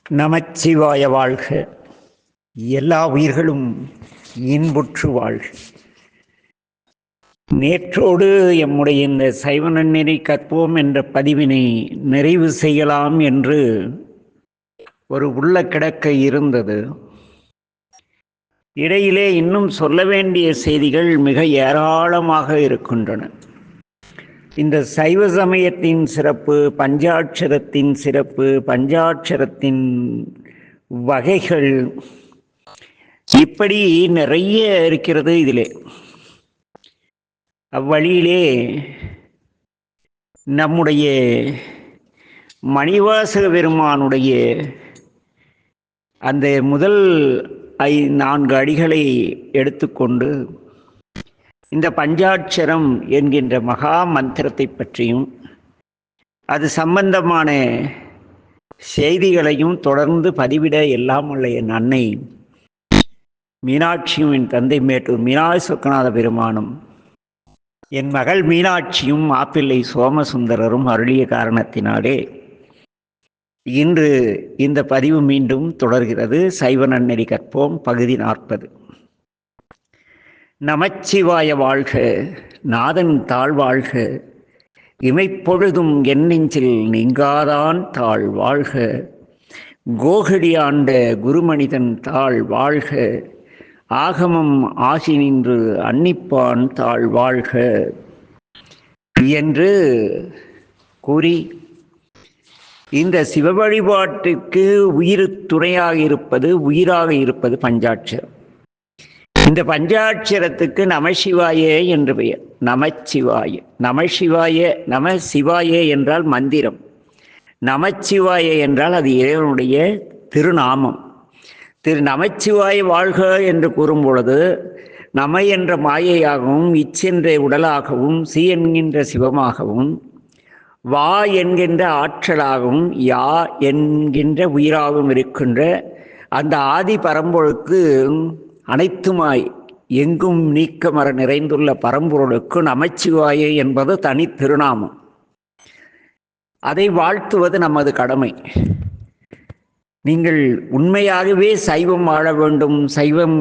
நமச்சிவாய வாழ்க. எல்லா உயிர்களும் இன்புற்று வாழ்க. நேற்றோடு எம்முடைய இந்த சைவ நன்னெறி கற்போம் என்ற பதிவினை நிறைவு செய்யலாம் என்று ஒரு உள்ள கிடக்க இருந்தது. இடையிலே இன்னும் சொல்ல வேண்டிய செய்திகள் மிக ஏராளமாக இருக்கின்றன. இந்த சைவ சமயத்தின் சிறப்பு, பஞ்சாட்சரத்தின் சிறப்பு, பஞ்சாட்சரத்தின் வகைகள், இப்படி நிறைய இருக்கிறது இதிலே. அவ்வழியிலே நம்முடைய மணிவாசக பெருமானுடைய அந்த முதல் 4 அடிகளை எடுத்துக்கொண்டு இந்த பஞ்சாட்சரம் என்கின்ற மகா மந்திரத்தை பற்றியும் அது சம்பந்தமான செய்திகளையும் தொடர்ந்து பதிவிட எல்லாம் உள்ள என் அன்னை மீனாட்சியும், என் தந்தை மேட்டூர் மீனாட்சி சொக்கநாத பெருமானும், என் மகள் மீனாட்சியும் மாப்பிள்ளை சோமசுந்தரரும் அருளிய காரணத்தினாலே இன்று இந்த பதிவு மீண்டும் தொடர்கிறது. சைவ நன்னெறி கற்போம் பகுதி 40. நமச்சிவாய வாழ்க, நாதன் தாழ்வாழ்க, இமைப்பொழுதும் என் நெஞ்சில் நீங்காதான் தாழ் வாழ்க, கோகடி ஆண்ட குருமனிதன் தாழ் வாழ்க, ஆகமம் ஆசி நின்று அன்னிப்பான் தாழ் வாழ்க என்று கூறி, இந்த சிவ வழிபாட்டிற்கு உயிர் துணையாக இருப்பது, உயிராக இருப்பது பஞ்சாட்சரம். இந்த பஞ்சாட்சரத்துக்கு நமசிவாய என்று பெயர். நமச்சிவாய, நமசிவாய, நம சிவாய என்றால் மந்திரம், நமச்சிவாய என்றால் அது இறைவனுடைய திருநாமம். நமச்சிவாய வாழ்க என்று கூறும் பொழுது நம என்ற மாயையாகவும், இச்சென்ற உடலாகவும், சி என்கின்ற சிவமாகவும், வா என்கின்ற ஆற்றலாகவும், யா என்கின்ற உயிராகவும் இருக்கின்ற அந்த ஆதி பரம்பொருளுக்கு, அனைத்துமாய் எங்கும் நீக்கமர நிறைந்துள்ள பரம்பொருளுக்கு நமச்சிவாய என்பது தனி திருநாமம். அதை வாழ்த்துவது நமது கடமை. நீங்கள் உண்மையாகவே சைவம் வாழ வேண்டும், சைவம்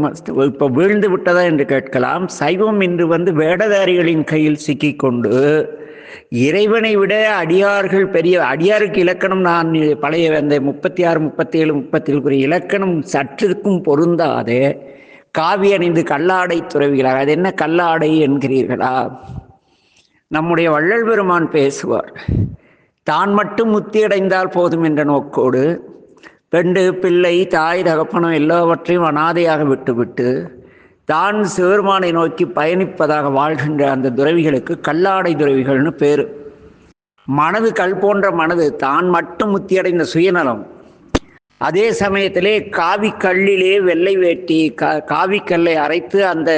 இப்போ வீழ்ந்து விட்டதா என்று கேட்கலாம். சைவம் இன்று வேடதாரிகளின் கையில் சிக்கிக்கொண்டு இறைவனை விட அடியார்கள் பெரிய, அடியாருக்கு இலக்கணம் நான் பழைய அந்த 36, 37, 37 இலக்கணம் சற்றுக்கும் பொருந்தாத காவி அணிந்து கல்லாடை துறவிகளாக. அது என்ன கல்லாடை என்கிறீர்களா? நம்முடைய வள்ளல் பெருமான் பேசுவார், தான் மட்டும் முத்தியடைந்தால் போதும் என்ற நோக்கோடு பெண்டு பிள்ளை தாய் தகப்பனம் எல்லாவற்றையும் அனாதையாக விட்டுவிட்டு தான் சிவருமானை நோக்கி பயணிப்பதாக வாழ்கின்ற அந்த துறவிகளுக்கு கல்லாடை துறவிகள்னு பேர். மனது கல் போன்ற மனது, தான் மட்டும் முத்தியடைந்த சுயநலம். அதே சமயத்திலே காவி கல்லிலே வெள்ளை வேட்டி, காவிக்கல்லை அரைத்து அந்த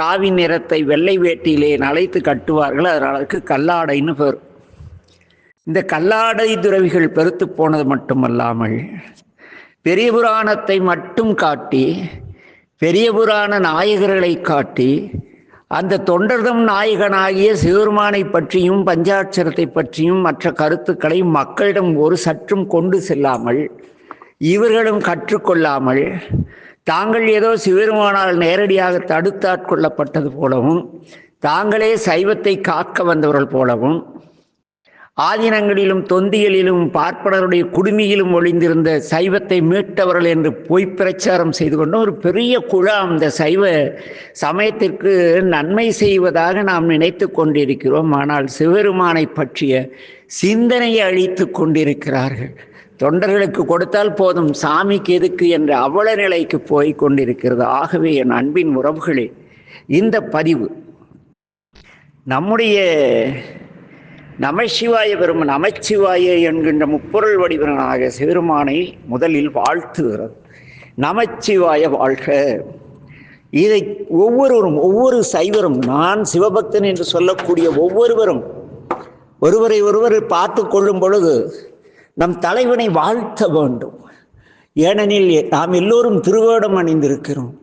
காவி நிறத்தை வெள்ளை வேட்டியிலே நலைத்து கட்டுவார்கள். அதற்கு கல்லாடைன்னு பேர். இந்த கல்லாடை துறவிகள் பெருத்து போனது மட்டுமல்லாமல் பெரிய புராணத்தை மட்டும் காட்டி, பெரிய புராண நாயகர்களை காட்டி, அந்த தொண்டர்தம் நாயகனாகிய சிவருமானை பற்றியும் பஞ்சாட்சரத்தை பற்றியும் மற்ற கருத்துக்களை மக்களிடம் ஒரு சற்றும் கொண்டு செல்லாமல், இவர்களும் கற்றுக்கொள்ளாமல், தாங்கள் ஏதோ சிவருமானால் நேரடியாக தடுத்தாட்கொள்ளப்பட்டது போலவும், தாங்களே சைவத்தை காக்க வந்தவர்கள் போலவும், ஆதீனங்களிலும் தொந்திகளிலும் பார்ப்பனருடைய குடுமியிலும் ஒளிந்திருந்த சைவத்தை மீட்டவர்கள் என்று பொய் பிரச்சாரம் செய்து கொண்டு ஒரு பெரிய குழாம் இந்த சைவ சமயத்திற்கு நன்மை செய்வதாக நாம் நினைத்து கொண்டிருக்கிறோம். ஆனால் சிவபெருமானை பற்றிய சிந்தனையை அழித்து கொண்டிருக்கிறார்கள். தொண்டர்களுக்கு கொடுத்தால் போதும், சாமிக்கு எதுக்கு என்ற அவல நிலைக்கு போய் கொண்டிருக்கிறது. ஆகவே என் அன்பின் உறவுகளே, இந்த பதிவு நம்முடைய நமசிவாய பெருமான், நமச்சிவாய என்கின்ற முப்பொருள் வடிவனாக சிவருமானை முதலில் வாழ்த்துகிறது. நமச்சிவாய வாழ்க. இதை ஒவ்வொருவரும், ஒவ்வொரு சைவரும், நான் சிவபக்தன் என்று சொல்லக்கூடிய ஒவ்வொருவரும் ஒருவரை ஒருவர் பார்த்து கொள்ளும் பொழுது நம் தலைவனை வாழ்த்த வேண்டும். ஏனெனில் நாம் எல்லோரும் திருவேடம் அணிந்திருக்கிறோம்.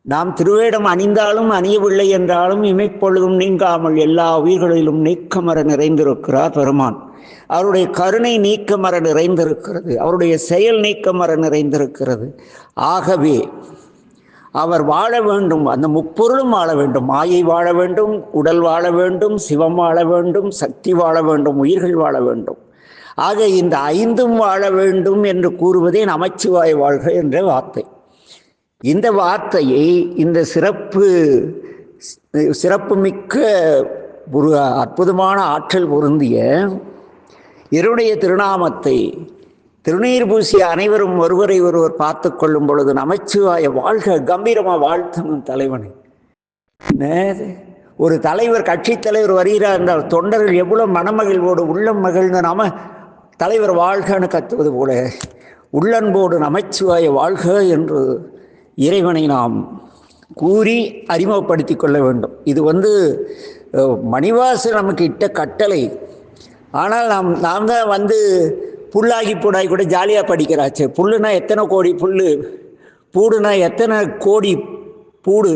நாம் திருவேடம் அணிந்தாலும் அணியவில்லை என்றாலும் இமைப்பொழுதும் நீங்காமல் எல்லா உயிர்களிலும் நீக்கமர நிறைந்திருக்கிறார் பெருமான். அவருடைய கருணை நீக்கமர நிறைந்திருக்கிறது, அவருடைய செயல் நீக்கமர நிறைந்திருக்கிறது. ஆகவே அவர் வாழ வேண்டும், அந்த முப்பொருளும் வாழ வேண்டும். மாயை வாழ வேண்டும், உடல் வாழ வேண்டும், சிவம் வாழ வேண்டும், சக்தி வாழ வேண்டும், உயிர்கள் வாழ வேண்டும். ஆக இந்த ஐந்தும் வாழ வேண்டும் என்று கூறுவதே நமச்சிவாய வாழ்க என்ற வார்த்தை. இந்த வார்த்தையை இந்த சிறப்புமிக்க ஒரு அற்புதமான ஆற்றல் பொருந்திய இவருடைய திருநாமத்தை திருநீர் பூசிய அனைவரும் ஒருவரை ஒருவர் பார்த்து கொள்ளும் பொழுது நமச்சிவாய வாழ்க கம்பீரமாக வாழ்த்தணும் தலைவனை. ஒரு தலைவர், கட்சி தலைவர் வருகிறார் என்றால் தொண்டர்கள் எவ்வளோ மனமகிழ்வோடு உள்ளம் மகிழ்ந்து நாம தலைவர் வாழ்கன்னு கத்துவது போல உள்ளன்போடு நமச்சிவாய வாழ்க என்று இறைவனை நாம் கூறி அறிமுகப்படுத்தி கொள்ள வேண்டும். இது மணிவாசு நமக்கு இட்ட கட்டளை. ஆனால் நாம் தான் புல்லாகி பூடாகி கூட ஜாலியாக படிக்கிறாச்சு. புல்லுனா எத்தனை கோடி புல், பூடுனா எத்தனை கோடி பூடு,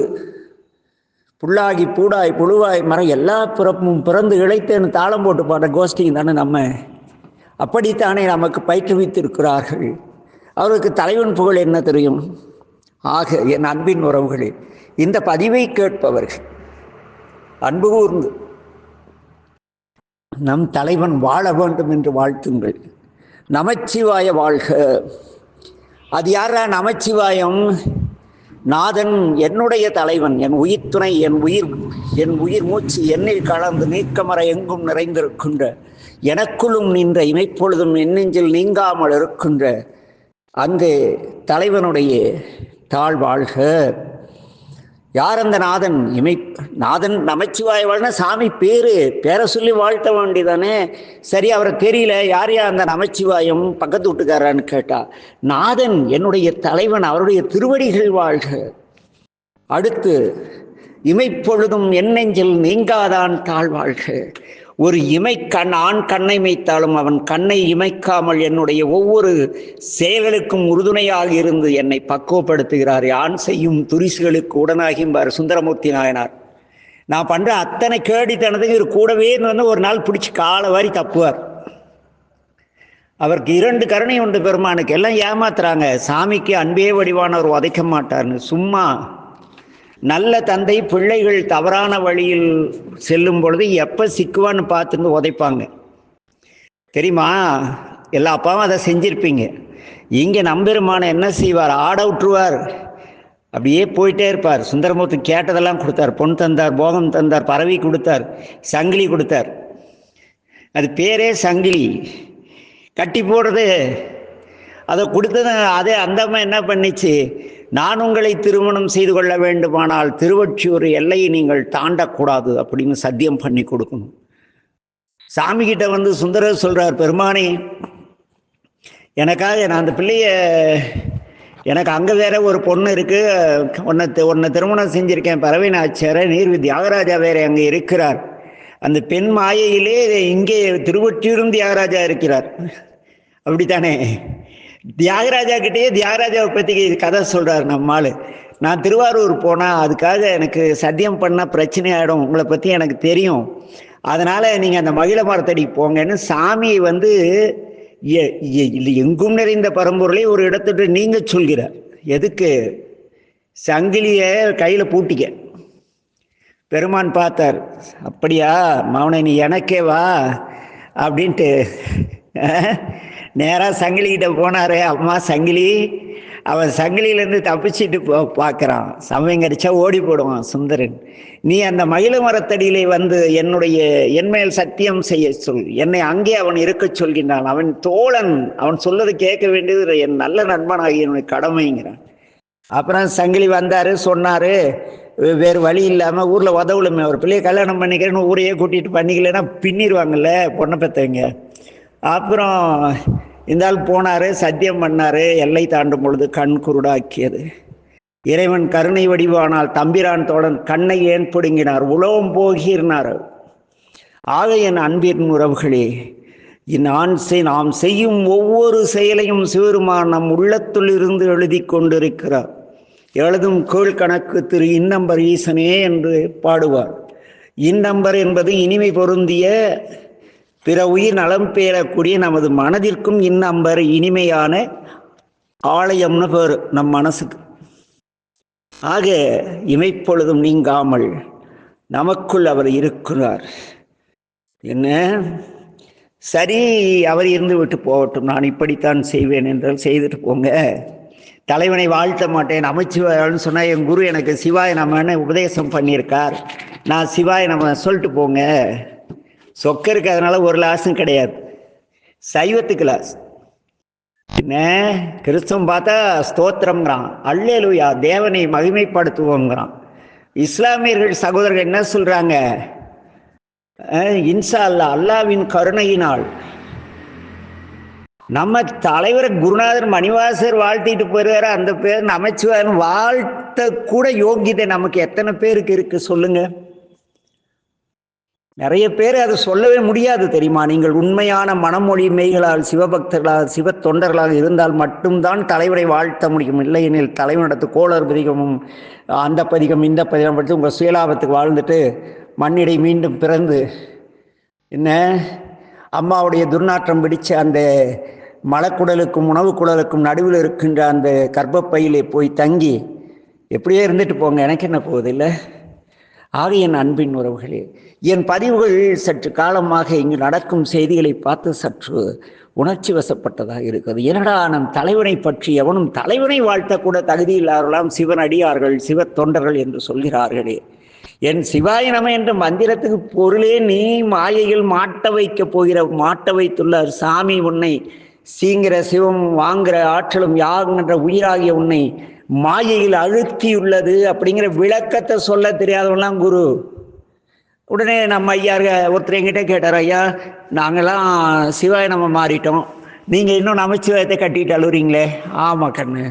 புல்லாகி பூடாய் புழுவாய் மரம் எல்லா பிறப்பும் பிறந்து இழைத்தேன்னு தாளம் போட்டு பாடுற கோஷ்டியும் தானே நம்ம. அப்படித்தானே நமக்கு பயிற்றுவித்திருக்கிறார்கள். அவருக்கு தலைவன் புகழ் என்ன தெரியும்? ஆக என் அன்பின் உறவுகளே, இந்த பதிவை கேட்பவர்கள் அன்பு கூர்ந்து நம் தலைவன் வாழ வேண்டும் என்று வாழ்த்துங்கள். நமச்சிவாய வாழ்க. அது யாரா நமச்சிவாயம்? நாதன், என்னுடைய தலைவன், என் உயிர் துணை, என் உயிர் மூச்சு என்னில் கலந்து நீக்கமர எங்கும் நிறைந்திருக்கின்ற, எனக்குள்ளும் நின்ற இமைப்பொழுதும் என் நெஞ்சில் நீங்காமல் இருக்கின்ற அந்த தலைவனுடைய தாழ் வாழ்க. யார் அந்த நாதன்? நாதன் நமச்சிவாய வாழ்னா சாமி பேரை சொல்லி வாழ்த்த வேண்டியதானே. சரி, அவரை தெரியல, யார் அந்த நமச்சிவாயம் பக்கத்து வீட்டுக்காரான்னு கேட்டா, நாதன் என்னுடைய தலைவன், அவருடைய திருவடிகள் வாழ்க. அடுத்து இமைப்பொழுதும் என் நெஞ்சில் நீங்காதான் தாழ் வாழ்க. ஒரு ஆண் கண்ணை இமைத்தாலும் அவன் கண்ணை இமைக்காமல் என்னுடைய ஒவ்வொரு செயல்களுக்கும் உறுதுணையாக இருந்து என்னை பக்குவப்படுத்துகிறார். ஆண் செய்யும் துரிசுகளுக்கு உடனாகிம்பார் சுந்தரமூர்த்தி நாயனார். நான் பண்ற அத்தனை கேடித்தனத்துக்கு இவர் கூடவே ஒரு நாள் பிடிச்சி காலை வாரி தப்புவார். அவருக்கு 2 கருணை உண்டு பெருமானுக்கு. எல்லாம் ஏமாத்துறாங்க, சாமிக்கு அன்பே வடிவானவர் உதைக்க மாட்டார்னு. சும்மா நல்ல தந்தை பிள்ளைகள் தவறான வழியில் செல்லும் பொழுது எப்போ சிக்குவான்னு பார்த்துட்டு உதைப்பாங்க தெரியுமா? எல்லா அப்பாவும் அதை செஞ்சிருப்பீங்க. இங்கே நம்பெருமான என்ன செய்வார்? ஆட விட்டுருவார், அப்படியே போயிட்டே இருப்பார். சுந்தரமூர்த்தி கேட்டதெல்லாம் கொடுத்தார். பொன் தந்தார், போகம் தந்தார், பறவை கொடுத்தார், சங்கிலி கொடுத்தார். அது பேரே சங்கிலி. கட்டி போடுறது அதை கொடுத்தது. அதே அந்த அம்மா என்ன பண்ணிச்சு? நான் உங்களை திருமணம் செய்து கொள்ள வேண்டுமானால் திருவொற்றியூர் எல்லையை நீங்கள் தாண்டக்கூடாது அப்படின்னு சத்தியம் பண்ணி கொடுக்கணும். சாமி கிட்ட சுந்தரர் சொல்றார், பெருமானே எனக்காக நான் அந்த எனக்கு அங்கே வேற ஒரு பொண்ணு இருக்கு, உன்னை திருமணம் செஞ்சிருக்கேன், பறவை நாச்சியார, நீர்வி தியாகராஜா வேற அங்கே இருக்கிறார். அந்த பெண் மாயையிலே இங்கே திருவொற்றியூரும் தியாகராஜா இருக்கிறார். அப்படித்தானே? தியாகராஜா கிட்டேயே தியாகராஜாவை பற்றி கதை சொல்கிறார் நம்மால். நான் திருவாரூர் போனால் அதுக்காக எனக்கு சத்தியம் பண்ணால் பிரச்சனை ஆகிடும், உங்களை பற்றி எனக்கு தெரியும், அதனால் நீங்கள் அந்த மகிழ மரத்தடிக்கு போங்கன்னு சாமியை எங்கும் நிறைந்த பரம்பொருளை ஒரு இடத்துட்டு நீங்கள் சொல்கிறார். எதுக்கு? சங்கிலியை கையில் பூட்டிக்க. பெருமான் பார்த்தார், அப்படியா மௌனை, நீ எனக்கே வா அப்படின்ட்டு நேராக சங்கிலிக்கிட்ட போனார். அம்மா சங்கிலி, அவன் சங்கிலியிலேருந்து தப்பிச்சுட்டு பார்க்குறான். சமயம் கடிச்சா ஓடி போடுவான் சுந்தரன். நீ அந்த மகிழ மரத்தடியிலே என்மேல் சத்தியம் செய்ய சொல், என்னை அங்கே அவன் இருக்க சொல்கின்றான். அவன் தோழன், அவன் சொல்லது கேட்க வேண்டியது என் நல்ல நண்பனாகி என்னுடைய கடமைங்கிறான். அப்புறம் சங்கிலி வந்தார், சொன்னார், வேறு வழி இல்லாமல் ஊரில் உதவுலுமே, ஒரு பிள்ளையை கல்யாணம் பண்ணிக்கிறேன்னு ஊரையே கூட்டிகிட்டு பண்ணிக்கலன்னா பின்னிடுவாங்கல்ல பொண்ணை பெற்றவங்க. அப்புறம் இந்த ஆள் போனார், சத்தியம் பண்ணார். எல்லை தாண்டும் பொழுது கண் குருடாக்கியது. இறைவன் கருணை வடிவானால் தம்பிரான் தோழன் கண்ணை ஏன் பிடுங்கினார், உலகம் போகிறார். ஆக என் அன்பின் உறவுகளே, நாம் செய்யும் ஒவ்வொரு செயலையும் சிவருமான் நம் உள்ளத்துள் இருந்து எழுதி கொண்டிருக்கிறார். எழுதும் கீழ்கணக்கு திரு இன்னம்பர் ஈசனே என்று பாடுவார். இன்னம்பர் என்பது இனிமை பொருந்திய பிற உயிர் நலம் பெறக்கூடிய நமது மனதிற்கும் இன்னம்பர் இனிமையான ஆலயம்னு பேர் நம் மனசுக்கு. ஆக இமைப்பொழுதும் நீங்காமல் நமக்குள் அவர் இருக்கிறார். என்ன சரி, அவர் இருந்து விட்டு போகட்டும், நான் இப்படித்தான் செய்வேன் என்றால் செய்துட்டு போங்க. தலைவனை வாழ்த்த மாட்டேன், நமச்சிவாயன்னு சொன்னால் என் குரு எனக்கு சிவாய நமன்னு உபதேசம் பண்ணியிருக்கார், நான் சிவாய நம்ம சொல்லிட்டு போங்க. சொக்கருக்கு அதனால ஒரு லாஸும் கிடையாது. சைவத்துக்கு லாஸ் என்ன? கிறிஸ்தவம் பார்த்தா ஸ்தோத்திரம்ங்கிறான், அல்லேலூயா தேவனை மகிமைப்படுத்துவோங்கிறான். இஸ்லாமியர்கள் சகோதரர்கள் என்ன சொல்றாங்க? இன்ஷா அல்லா அல்லாவின் கருணையினால். நம்ம தலைவர் குருநாதர் மணிவாசர் வாழ்த்திட்டு போயிருவாரு, அந்த பேர் நமச்சிவாயன் வாழ்த்த கூட யோகியதை நமக்கு எத்தனை பேருக்கு இருக்கு சொல்லுங்க? நிறைய பேர் அதை சொல்லவே முடியாது தெரியுமா? நீங்கள் உண்மையான மனமொழி மெய்களால் சிவபக்தர்களாக சிவ தொண்டர்களாக இருந்தால் மட்டும்தான் தலைவரை வாழ்த்த முடியும். இல்லை எனில் தலைவனிடத்து கோளர் பதிகமும் அந்த பதிகம் இந்த பதிகம் படித்து உங்கள் சுயலாபத்துக்கு வாழ்ந்துட்டு மண்ணிடை மீண்டும் பிறந்து என்ன அம்மாவுடைய துர்நாற்றம் பிடிச்ச அந்த மலக்குடலுக்கும் உணவு குடலுக்கும் நடுவில் இருக்கின்ற அந்த கர்ப்பப்பையிலே போய் தங்கி எப்படியே இருந்துட்டு போங்க, எனக்கு என்ன போகுது இல்லை? ஆக என் அன்பின் உறவுகளே, என் பதிவுகள் சற்று காலமாக இங்கு நடக்கும் செய்திகளை பார்த்து சற்று உணர்ச்சி வசப்பட்டதாக இருக்கிறது. என்னடா நம் தலைவனை பற்றி எவனும் தலைவனை வாழ்த்தக்கூட தகுதி இல்லாதவர்களாம் சிவன் அடியார்கள் சிவ தொண்டர்கள் என்று சொல்கிறார்களே. என் சிவாய நம என்ற மந்திரத்துக்கு பொருளே நீ மாயையில் மாட்ட வைத்துள்ளார் சாமி. உன்னை சீங்கிற சிவம் வாங்குற ஆற்றலும் யாகின்ற உயிராகிய உன்னை மாயையில் அழுத்தியுள்ளது அப்படிங்கிற விளக்கத்தை சொல்ல தெரியாதவெல்லாம் குரு. உடனே நம்ம ஐயா ஒருத்தர் என்கிட்ட கேட்டார், ஐயா நாங்கள்லாம் சிவாய நம்ம மாறிட்டோம், நீங்கள் இன்னும் நமச்சிவாயத்தை கட்டிட்டு அழுறீங்களே. ஆமாம் கண்ணு,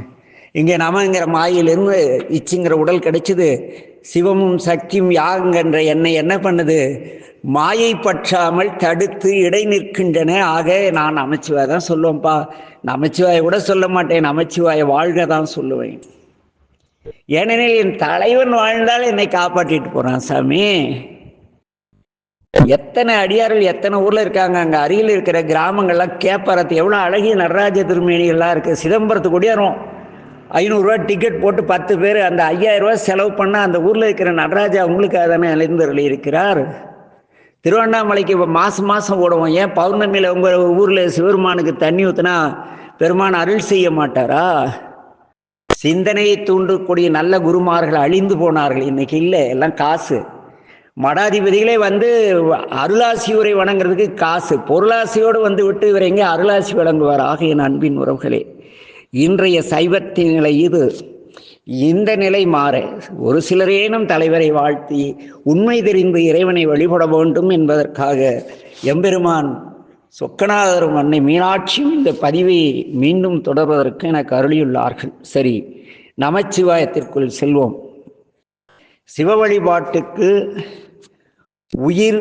இங்கே நமங்கிற மாயிலிருந்து இச்சுங்கிற உடல் கிடைச்சிது, சிவமும் சக்தியும் யாகங்கன்ற என்னை என்ன பண்ணுது, மாயை பற்றாமல் தடுத்து இடை நிற்கின்றன. ஆக நான் நமச்சிவாய தான் சொல்லுவேன்ப்பா, நமச்சிவாய கூட சொல்ல மாட்டேன், நமச்சிவாய வாழ்க தான் சொல்லுவேன். ஏனெனில் என் தலைவன் வாழ்ந்தால் என்னை காப்பாற்றிட்டு போறான் சாமி. எத்தனை அடியார்கள் எத்தனை ஊர்ல இருக்காங்க, அங்க அருகில் இருக்கிற கிராமங்கள்லாம் கேப்பறத்து எவ்வளவு அழகிய நடராஜ திருமேனிகள்லாம் இருக்கு. சிதம்பரத்துக்கு கூடியரும் 500 ரூபா டிக்கெட் போட்டு 10 பேர் அந்த 5000 ரூபாய் செலவு பண்ணால் அந்த ஊரில் இருக்கிற நடராஜா அவங்களுக்காக தானே எழுந்தருளி இருக்கிறார். திருவண்ணாமலைக்கு மாதம் மாதம் ஓடுவோம். ஏன் பௌர்ணமியில் உங்கள் ஊரில் சிவருமானுக்கு தண்ணி ஊற்றினா பெருமான் அருள் செய்ய மாட்டாரா? சிந்தனையை தூண்டக்கூடிய நல்ல குருமார்கள் அழிந்து போனார்கள், இன்னைக்கு இல்லை, எல்லாம் காசு. மடாதிபதிகளே வந்து அருளாசி உரை வணங்குறதுக்கு காசு, பொருளாசியோடு வந்து விட்டு இவர் எங்கே அருளாசி வழங்குவார்? ஆக என் அன்பின் உறவுகளே, இன்றைய சைவத்தின் நிலை இது. இந்த நிலை மாற ஒரு சிலரேனும் தலைவரை வாழ்த்தி உண்மை தெரிந்து இறைவனை வழிபட வேண்டும் என்பதற்காக எம்பெருமான் சொக்கநாதரும் அன்னை மீனாட்சியும் இந்த பதிவை மீண்டும் தொடர்வதற்கு எனக்கு அருளியுள்ளார்கள். சரி, நமச்சிவாயத்திற்குள் செல்வோம். சிவ வழிபாட்டுக்கு உயிர்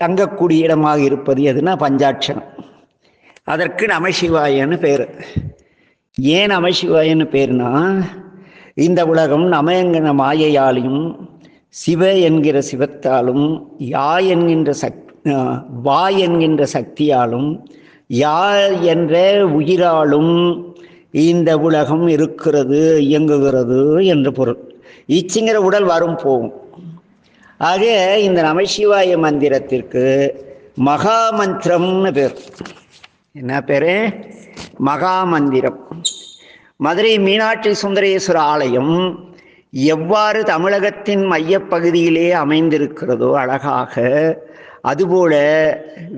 தங்கக்கூடிய இடமாக இருப்பது எதுனா பஞ்சாட்சரம். அதற்கு நமசிவாயன்னு பேர். ஏன் நமசிவாயன்னு பேர்னா, இந்த உலகம் நம என்கிற மாயையாலும் சிவ என்கிற சிவத்தாலும் வா என்கின்ற சக்தியாலும் யா என்ற உயிராலும் இந்த உலகம் இருக்கிறது, இயங்குகிறது என்று பொருள். இச்சுங்கிற உடல் வரும் போகும். ஆக இந்த நமசிவாய மந்திரத்திற்கு மகா மந்திரம்னு பேர். என்ன பேரு? மகா மந்திரம். மதுரை மீனாட்சி சுந்தரேஸ்வர ஆலயம் எவ்வாறு தமிழகத்தின் மையப்பகுதியிலே அமைந்திருக்கிறதோ அழகாக, அதுபோல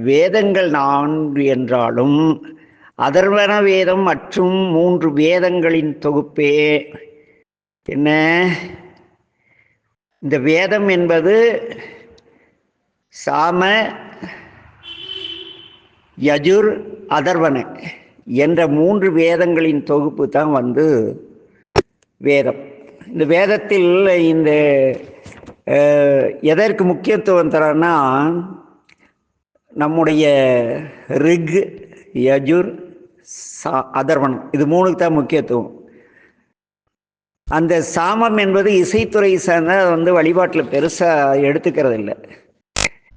வேதங்கள் 4 என்றாலும் அதர்வன வேதம் மற்றும் 3 வேதங்களின் தொகுப்பே என்ன? இந்த வேதம் என்பது சாம யஜுர் அதர்வன என்ற 3 வேதங்களின் தொகுப்பு தான் வந்து வேதம். இந்த வேதத்தில் இந்த எதற்கு முக்கியத்துவம் தரன்னா, நம்முடைய ரிக் யஜுர் அதர்வனம் இது 3க்கு தான் முக்கியத்துவம். அந்த சாமம் என்பது இசைத்துறை சார்ந்த வந்து வழிபாட்டில் பெருசாக எடுத்துக்கிறது இல்லை.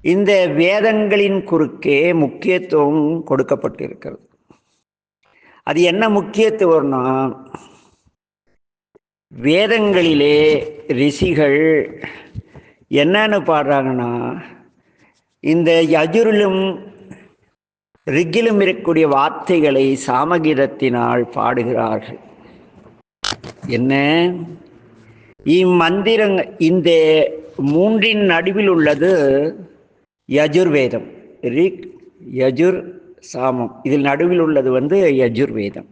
இந்த வேதங்களின் குறுக்கே முக்கியத்துவம் கொடுக்கப்பட்டிருக்கிறது. அது என்ன முக்கியத்துவம்னா, வேதங்களிலே ரிஷிகள் என்னன்னு பாடுறாங்கன்னா, இந்த யஜுரிலும் ரிக்கிலும் இருக்கக்கூடிய வார்த்தைகளை சாமகீதத்தினால் பாடுகிறார்கள். என்ன இம்மந்திரங்கள், இந்த மூன்றின் நடுவில் உள்ளது யஜுர்வேதம், ரிக் யஜுர் சாமம். இதில் நடுவில் உள்ளது யஜுர்வேதம்.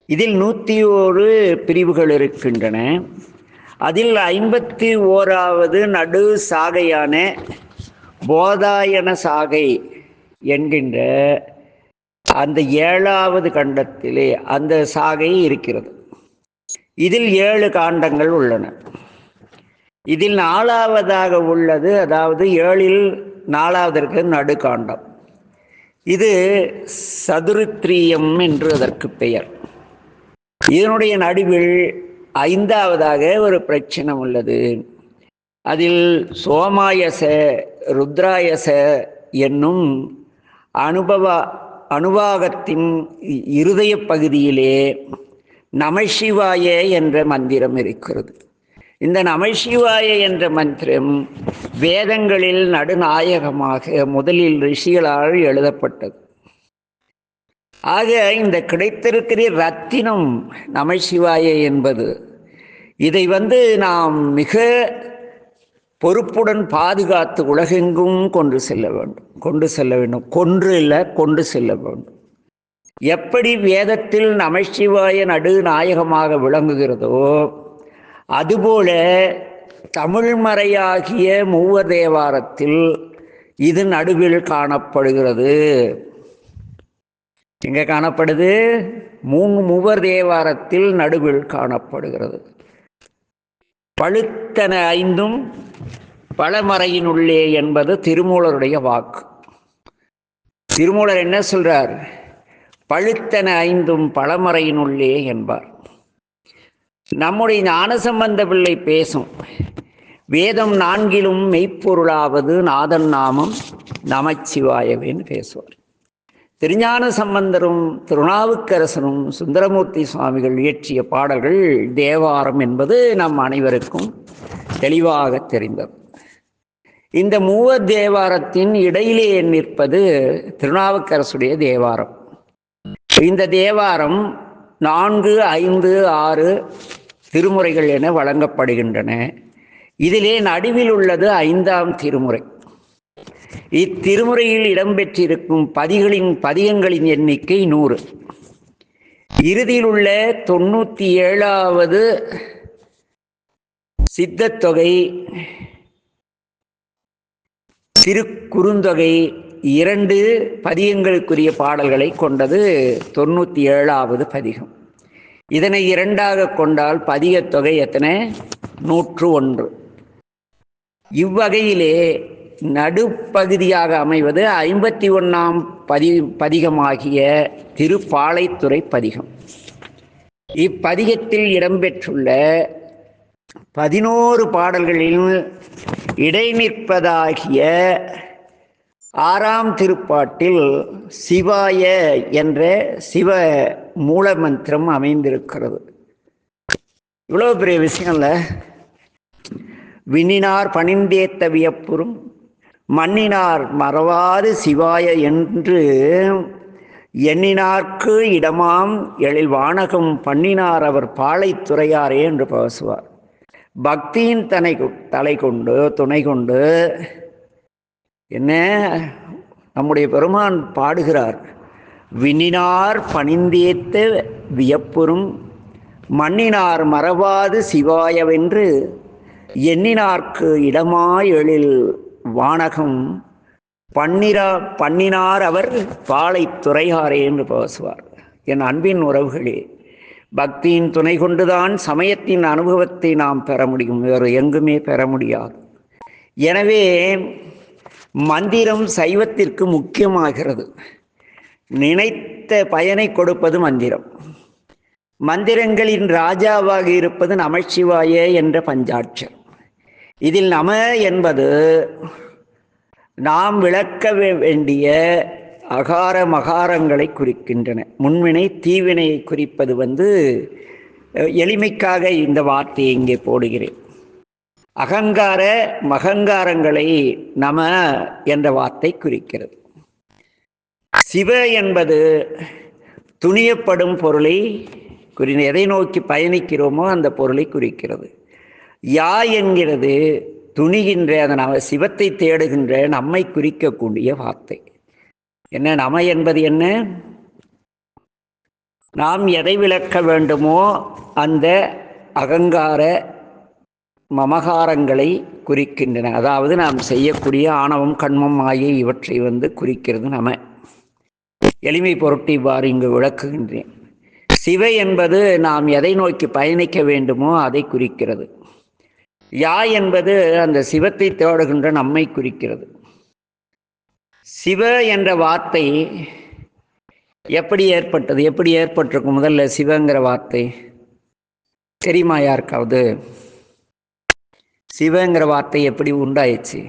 இதில் 101 பிரிவுகள் இருக்கின்றன. அதில் 51வது நடு சாகையான போதாயன சாகை என்கின்ற அந்த 7வது கண்டத்திலே அந்த சாகை இருக்கிறது. இதில் 7 காண்டங்கள் உள்ளன. இதில் 4வதாக உள்ளது, அதாவது 7ல் 4வதற்கு நடுக்காண்டம். இது சதுருத்ரியம் என்று அதற்கு பெயர். இதனுடைய நடுவில் 5வதாக ஒரு பிரச்சனை உள்ளது. அதில் சோமாயச ருத்ராயச என்னும் அனுபாகத்தின் இருதய பகுதியிலே நமசிவாய என்ற மந்திரம் இருக்கிறது. இந்த நமசிவாய என்ற மந்திரம் வேதங்களில் நடுநாயகமாக முதலில் ரிஷிகளால் எழுதப்பட்டது. ஆக இந்த கிடைத்திருக்கிற ரத்தினம் நமசிவாய என்பது, இதை நாம் மிக பொறுப்புடன் பாதுகாத்து உலகெங்கும் கொண்டு செல்ல வேண்டும். கொண்டு செல்ல வேண்டும். எப்படி வேதத்தில் நமசிவாய நடுநாயகமாக விளங்குகிறதோ, அதுபோல தமிழ்மறையாகிய மூவர் தேவாரத்தில் இது நடுவில் காணப்படுகிறது. எங்கே காணப்படுது? மூவர் தேவாரத்தில் நடுவில் காணப்படுகிறது. பழுத்தன 5ம் பழமறையினுள்ளே என்பது திருமூலருடைய வாக்கு. திருமூலர் என்ன சொல்றார்? பழுத்தன 5ம் பழமறையினுள்ளே என்பார். நம்முடைய ஞானசம்பந்த பிள்ளை பேசும் வேதம் 4லும் மெய்ப்பொருளாவது நாதன் நாமம் நமச்சிவாயவேன்னு பேசுவார். திருஞான சம்பந்தரும் திருநாவுக்கரசரும் சுந்தரமூர்த்தி சுவாமிகள் இயற்றிய பாடல்கள் தேவாரம் என்பது நம் அனைவருக்கும் தெளிவாக தெரிந்தது. இந்த மூவர் தேவாரத்தின் இடையிலே நிற்பது திருநாவுக்கரசுடைய தேவாரம். இந்த தேவாரம் 4, 5, 6 திருமுறைகள் என வழங்கப்படுகின்றன. இதிலே நடுவில் உள்ளது 5ஆம் திருமுறை. இத்திருமுறையில் இடம்பெற்றிருக்கும் பதிகங்களின் எண்ணிக்கை 100. இறுதியில் உள்ள 97வது சித்தத்தொகை, திருக்குறுந்தொகை 2 பதிகங்களுக்குரிய பாடல்களை கொண்டது 97வது பதிகம். இதனை 2ஆக கொண்டால் பதிகத்தொகை எத்தனை? 101. இவ்வகையிலே நடுப்பகுதியாக அமைவது 51ஆம் பதிகமாகிய திருப்பாலைத்துறை பதிகம். இப்பதிகத்தில் இடம்பெற்றுள்ள 11 பாடல்களில் இடைநிற்பதாகிய 6ஆம் திருப்பாட்டில் சிவாய என்ற சிவ மூலமந்திரம் அமைந்திருக்கிறது. இவ்வளோ பெரிய விஷயம் இல்லை. விண்ணினார் பணிந்தேத்த வியப்புறும் மண்ணினார் மறவாது சிவாய என்று எண்ணினார்க்கு இடமாம் எழில் வானகம் பண்ணினார் அவர் பாலைத்துறையாரே என்று பேசுவார். பக்தியின் துணை கொண்டு என்ன நம்முடைய பெருமான் பாடுகிறார். விண்ணினார் பணிந்தேத்த வியப்புறும் மண்ணினார் மறவாது சிவாயவென்று எண்ணினார்க்கு இடமாய் எழில் வானகம் பண்ணினார் அவர் பாலைத்துறையாரே என்று பேசுவார். என் அன்பின் உறவுகளே, பக்தியின் துணை கொண்டுதான் சமயத்தின் அனுபவத்தை நாம் பெற முடியும், வேறு எங்குமே பெற முடியாது. எனவே மந்திரம் சைவத்திற்கு முக்கியமாகிறது. நினைத்த பயனை கொடுப்பது மந்திரம். மந்திரங்களின் ராஜாவாக இருப்பது நமசிவாய என்ற பஞ்சாட்சரம். இதில் நம என்பது நாம் விளக்க வேண்டிய அகார மகாரங்களை குறிக்கின்றன. முன்வினை தீவினையை குறிப்பது எளிமைக்காக இந்த வார்த்தையை இங்கே போடுகிறேன். அகங்கார மகங்காரங்களை நம என்ற வார்த்தை குறிக்கிறது. சிவ என்பது துணியப்படும் பொருளை எதை நோக்கி பயணிக்கிறோமோ அந்த பொருளை குறிக்கிறது. யா என்கிறது துணிகின்ற அதன் சிவத்தை தேடுகின்ற நம்மை குறிக்கக்கூடிய வார்த்தை. என்ன நம என்பது என்ன? நாம் எதை விளக்க வேண்டுமோ அந்த அகங்கார மமகாரங்களை குறிக்கின்றன. அதாவது நாம் செய்யக்கூடிய ஆணவம் கண்மம் மாயை இவற்றை குறிக்கிறது நம. எளிமை பொருட்டு இவ்வாறு இங்கு விளக்குகின்றேன். சிவ என்பது நாம் எதை நோக்கி பயணிக்க வேண்டுமோ அதை குறிக்கிறது. யா என்பது அந்த சிவத்தை தேடுகின்ற நம்மை குறிக்கிறது. சிவ என்ற வார்த்தை எப்படி ஏற்பட்டது? எப்படி ஏற்பட்டிருக்கும்? முதல்ல சிவங்கிற வார்த்தை தெரியுமா யாருக்காவது? சிவங்கிற வார்த்தை எப்படி உண்டாயிடுச்சு?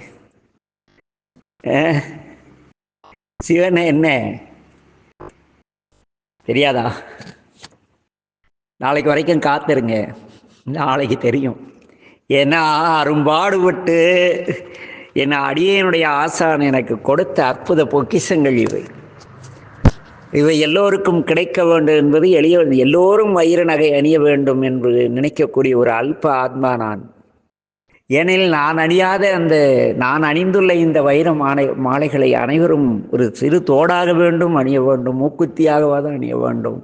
சிவன் என்ன தெரியாதா? நாளைக்கு வரைக்கும் காத்திருங்க, நாளைக்கு தெரியும். ஏன்னா அரும்பாடுபட்டு என் அடியனுடைய ஆசான் எனக்கு கொடுத்த அற்புத பொக்கிஷங்கள் இவை எல்லோருக்கும் கிடைக்க வேண்டும் என்பது எல்லோரும் வைர நகை அணிய வேண்டும் என்று நினைக்கக்கூடிய ஒரு அல்ப ஆத்மா நான். ஏனெனில் நான் அணிந்துள்ள இந்த வைர மாலைகளை அனைவரும் ஒரு சிறு தோடாக வேண்டும் அணிய வேண்டும், மூக்குத்தியாகவாது அணிய வேண்டும்,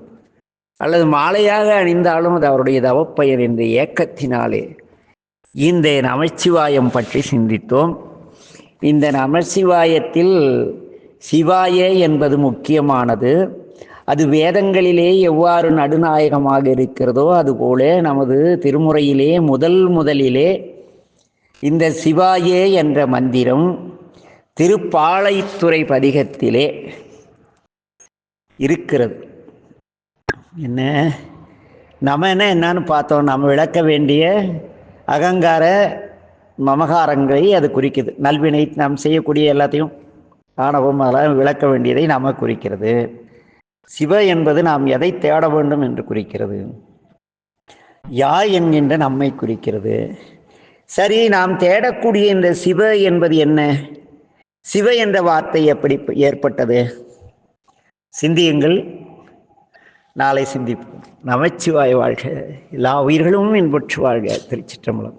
அல்லது மாலையாக அணிந்தாலும் அது அவருடைய தவப்பயன் என்ற ஏக்கத்தினாலே இந்த நமச்சிவாயம் பற்றி சிந்தித்தோம். இந்த நமச்சிவாயத்தில் சிவாய என்பது முக்கியமானது. அது வேதங்களிலே எவ்வாறு நடுநாயகமாக இருக்கிறதோ அதுபோல நமது திருமுறையிலே முதலிலே இந்த சிவாயே என்ற மந்திரம் திருப்பாலைத்துறை பதிகத்திலே இருக்கிறது. என்ன நம்ம என்னன்னு பார்த்தோம்? நம்ம விளக்க வேண்டிய அகங்கார மமகாரங்களை அது குறிக்குது. நல்வினை நாம் செய்யக்கூடிய எல்லாத்தையும் ஆணவம் அதெல்லாம் விளக்க வேண்டியதை நாம குறிக்கிறது. சிவ என்பது நாம் எதை தேட வேண்டும் என்று குறிக்கிறது. யா என்கின்ற நம்மை குறிக்கிறது. சரி, நாம் தேடக்கூடிய இந்த சிவ என்பது என்ன? சிவ என்ற வார்த்தை எப்படி ஏற்பட்டது? சிந்தியுங்கள், நாளை சிந்திப்போம். நமச்சிவாய வாழ்க. எல்லா உயிர்களும் இன்புற்று வாழ்க. திருச்சிற்றம்பலம்.